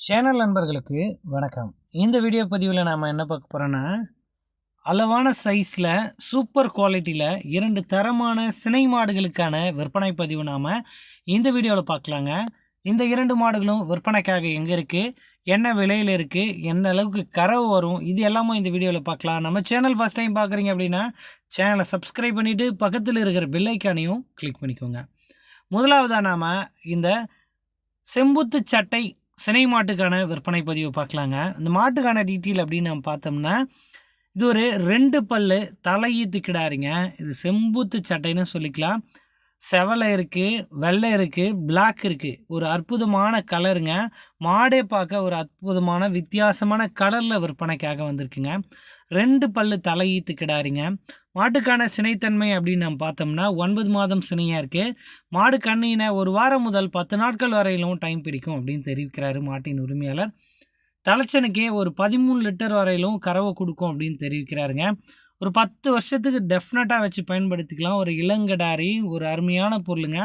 Channel நண்பர்களுக்கு வணக்கம். இந்த வீடியோ பதிவில் நாம் என்ன பார்க்க போகிறோன்னா, அளவான சைஸில் சூப்பர் குவாலிட்டியில் 2 தரமான சினை மாடுகளுக்கான விற்பனை பதிவு நாம் இந்த வீடியோவில் பார்க்கலாங்க. இந்த 2 மாடுகளும் விற்பனைக்காக எங்கே இருக்குது, என்ன விலையில் இருக்குது, எந்த அளவுக்கு கறவு வரும், இது எல்லாமே இந்த வீடியோவில் பார்க்கலாம். நம்ம சேனல் ஃபஸ்ட் டைம் பார்க்குறீங்க அப்படின்னா சேனலை சப்ஸ்கிரைப் பண்ணிவிட்டு பக்கத்தில் இருக்கிற பெல் ஐக்கானையும் கிளிக் பண்ணிக்கோங்க. முதலாவதாக நாம் இந்த செம்புத்து சட்டை சினை மாட்டுக்கான விற்பனை பதிவு பார்க்கலாங்க. இந்த மாட்டுக்கான டீட்டெயில் அப்படின்னு நம்ம பார்த்தோம்னா, இது ஒரு 2 பல்லு தலையீத்து கிடாரிங்க. இது செம்புத்து சட்டைன்னு சொல்லிக்கலாம். செவலை இருக்குது, வெள்ளை இருக்குது, பிளாக் இருக்குது. ஒரு அற்புதமான கலருங்க. மாடே பார்க்க ஒரு அற்புதமான வித்தியாசமான கலரில் விற்பனைக்காக வந்திருக்குங்க. 2 பல்லு தலையீத்து கிடாரிங்க. மாட்டுக்கான சினைத்தன்மை அப்படின்னு நம்ம பார்த்தோம்னா 9 மாதம் சினையாக இருக்குது. மாடு கண்ணின 1 வாரம் முதல் 10 நாட்கள் வரையிலும் டைம் பிடிக்கும் அப்படின்னு தெரிவிக்கிறாரு மாட்டின் உரிமையாளர். தலைச்சனுக்கே ஒரு 13 லிட்டர் வரையிலும் கறவை கொடுக்கும் அப்படின்னு தெரிவிக்கிறாருங்க. ஒரு 10 வருஷத்துக்கு டெஃபினட்டாக வச்சு பயன்படுத்திக்கலாம். ஒரு இளங்கடாரி, ஒரு அருமையான பொருளுங்க.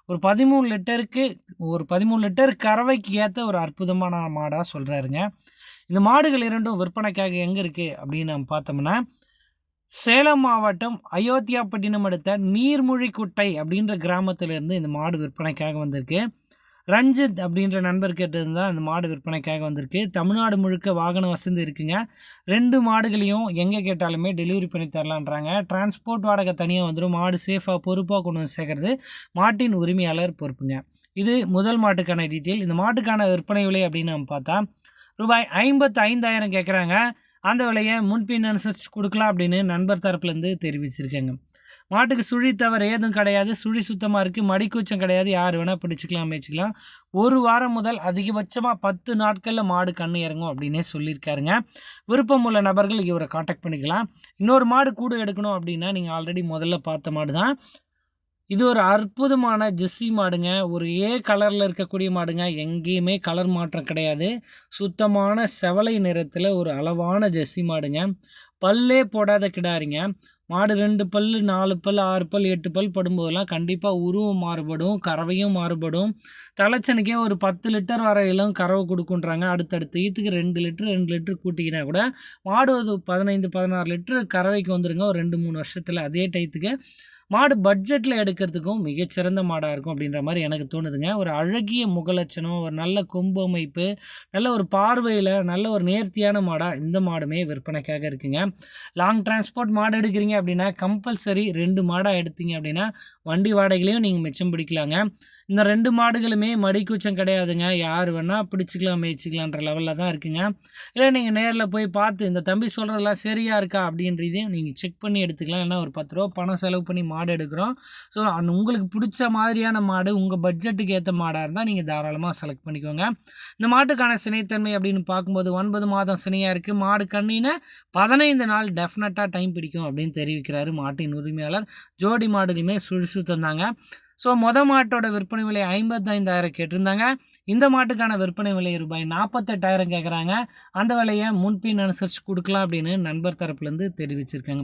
ஒரு 13 லிட்டர் கறவைக்கு ஏற்ற ஒரு அற்புதமான மாடாக சொல்கிறாருங்க. இந்த மாடுகள் 2ம் விற்பனைக்காக எங்கே இருக்குது அப்படின்னு நம்ம பார்த்தோம்னா, சேலம் மாவட்டம் அயோத்தியாப்பட்டினம் அடுத்த நீர்மூழிக்குட்டை அப்படின்ற கிராமத்திலேருந்து இந்த மாடு விற்பனைக்காக வந்திருக்கு. ரஞ்சித் அப்படின்ற நண்பர் கேட்டிருந்தால் அந்த மாடு விற்பனைக்காக வந்திருக்கு. தமிழ்நாடு முழுக்க வாகன வசதி இருக்குங்க. 2 மாடுகளையும் எங்கே கேட்டாலுமே டெலிவரி பண்ணி தரலான்றாங்க. டிரான்ஸ்போர்ட் வாடகை தனியாக வந்துடும். மாடு சேஃபாக பொறுப்பாக கொண்டு வந்து சேர்க்கறது மாட்டின் உரிமையாளர் பொறுப்புங்க. இது முதல் மாட்டுக்கான டீட்டெயில். இந்த மாட்டுக்கான விற்பனை விலை அப்படின்னு நம்ம பார்த்தா ரூபாய் 55,000 கேட்குறாங்க. அந்த விலையை முன்பின் அனுசரித்து கொடுக்கலாம் அப்படின்னு நண்பர் தரப்புலேருந்து தெரிவிச்சிருக்காங்க. மாட்டுக்கு சுழி தவறு ஏதும் கிடையாது. சுழி சுத்தமாக இருக்குது. மடிக்கூச்சம் கிடையாது. யார் வேணால் பிடிச்சிக்கலாம், மேய்ச்சிக்கலாம். 1 வாரம் முதல் அதிகபட்சமாக 10 நாட்களில் மாடு கண்ணு இறங்கும் அப்படின்னே சொல்லியிருக்காருங்க. விருப்பம் உள்ள நபர்கள் இவரை காண்டாக்ட் பண்ணிக்கலாம். இன்னொரு மாடு கூட எடுக்கணும் அப்படின்னா நீங்கள் ஆல்ரெடி முதல்ல பார்த்த மாடு தான். இது ஒரு அற்புதமான ஜெர்சி மாடுங்க. ஒரு கலரில் இருக்கக்கூடிய மாடுங்க. எங்கேயுமே கலர் மாற்றம் கிடையாது. சுத்தமான செவலை நிறத்தில் ஒரு அளவான ஜெர்சி மாடுங்க. பல்லே போடாத கிடாரிங்க. மாடு 2 பல், 4 பல், 6 பல், 8 பல் படும்போதெல்லாம் கண்டிப்பாக உருவம் மாறுபடும், கறவையும் மாறுபடும். தலைச்சனுக்கே ஒரு 10 லிட்டர் வரையிலும் கறவை கொடுக்குன்றாங்க. அடுத்தடுத்த ஈத்துக்கு 2 லிட்டர் கூட்டிக்கினா கூட மாடு ஒரு 15-16 லிட்டர் கறவைக்கு வந்துருங்க ஒரு 2-3 வருஷத்தில். அதே டயத்துக்கு மாடு பட்ஜெட்டில் எடுக்கிறதுக்கும் மிகச்சிறந்த மாடாக இருக்கும் அப்படின்ற மாதிரி எனக்கு தோணுதுங்க. ஒரு அழகிய முகலட்சணம், ஒரு நல்ல கொம்பு அமைப்பு, நல்ல ஒரு பார்வையில் நல்ல ஒரு நேர்த்தியான மாடாக இந்த மாடுமே விற்பனைக்காக இருக்குங்க. லாங் டிரான்ஸ்போர்ட் மாடு எடுக்கிறீங்க அப்படின்னா கம்பல்சரி 2 மாடாக எடுத்தீங்க அப்படின்னா வண்டி வாடகையிலையும் நீங்கள் மிச்சம் பிடிக்கலாங்க. இந்த 2 மாடுகளுமே மடிக்கூச்சம் கிடையாதுங்க. யார் வேணால் பிடிச்சிக்கலாம், மேய்ச்சிக்கலான்ற லெவலில் தான் இருக்குங்க. இல்லை நீங்கள் நேரில் போய் பார்த்து இந்த தம்பி சொல்கிறதெல்லாம் சரியாக இருக்கா அப்படின்றதையும் நீங்கள் செக் பண்ணி எடுத்துக்கலாம். ஏன்னா ஒரு 10 ரூபா பணம் செலவு பண்ணி மாடு எடுக்கிறோம். ஸோ உங்களுக்கு பிடிச்ச மாதிரியான மாடு உங்கள் பட்ஜெட்டுக்கு ஏற்ற மாடாக இருந்தால் நீங்கள் தாராளமாக செலக்ட் பண்ணிக்கோங்க. இந்த மாட்டுக்கான சினைத்தன்மை அப்படின்னு பார்க்கும்போது 9 மாதம் சினையாக இருக்குது. மாடு கண்ணின 15 நாள் டெஃபினட்டாக டைம் பிடிக்கும் அப்படின்னு தெரிவிக்கிறாரு மாட்டின் உரிமையாளர். ஜோடி மாடுகளுமே சுத்தம் தாங்க. ஸோ மாட்டோட விற்பனை விலை 55,000 கேட்டிருந்தாங்க. இந்த மாட்டுக்கான விற்பனை விலை ரூபாய் 48,000 கேட்குறாங்க. அந்த விலையை முன்பின் அனுசரித்து கொடுக்கலாம் அப்படின்னு நண்பர் தரப்புலேருந்து தெரிவிச்சிருக்காங்க.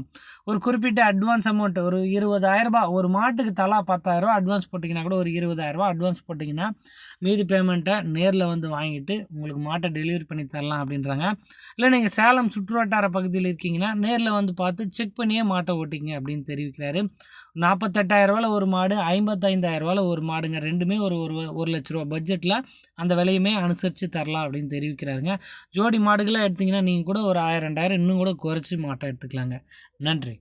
ஒரு குறிப்பிட்ட அட்வான்ஸ் அமௌண்ட் ஒரு 20,000 ஒரு மாட்டுக்கு தலா 10,000 அட்வான்ஸ் போட்டிங்கன்னா கூட ஒரு 20,000 அட்வான்ஸ் போட்டிங்கன்னா மீதி பேமெண்ட்டை நேரில் வந்து வாங்கிட்டு உங்களுக்கு மாட்டை டெலிவரி பண்ணி தரலாம் அப்படின்றாங்க. இல்லை நீங்கள் சேலம் சுற்றுவட்டார பகுதியில் இருக்கீங்கன்னா நேரில் வந்து பார்த்து செக் பண்ணியே மாட்டை ஓட்டிங்க அப்படின்னு தெரிவிக்கிறாரு. 48,000 ஒரு மாடு, 55,000 ஒரு மாடுங்க. 2மே ஒரு 1,00,000 ரூபா பட்ஜெட்டில் அந்த விலையுமே அனுசரித்து தரலாம் அப்படின்னு தெரிவிக்கிறாருங்க. ஜோடி மாடுகளாக எடுத்திங்கன்னா நீங்கள் கூட ஒரு 1000-2000 இன்னும் கூட குறைச்சி மாட்டை எடுத்துக்கலாங்க. நன்றி.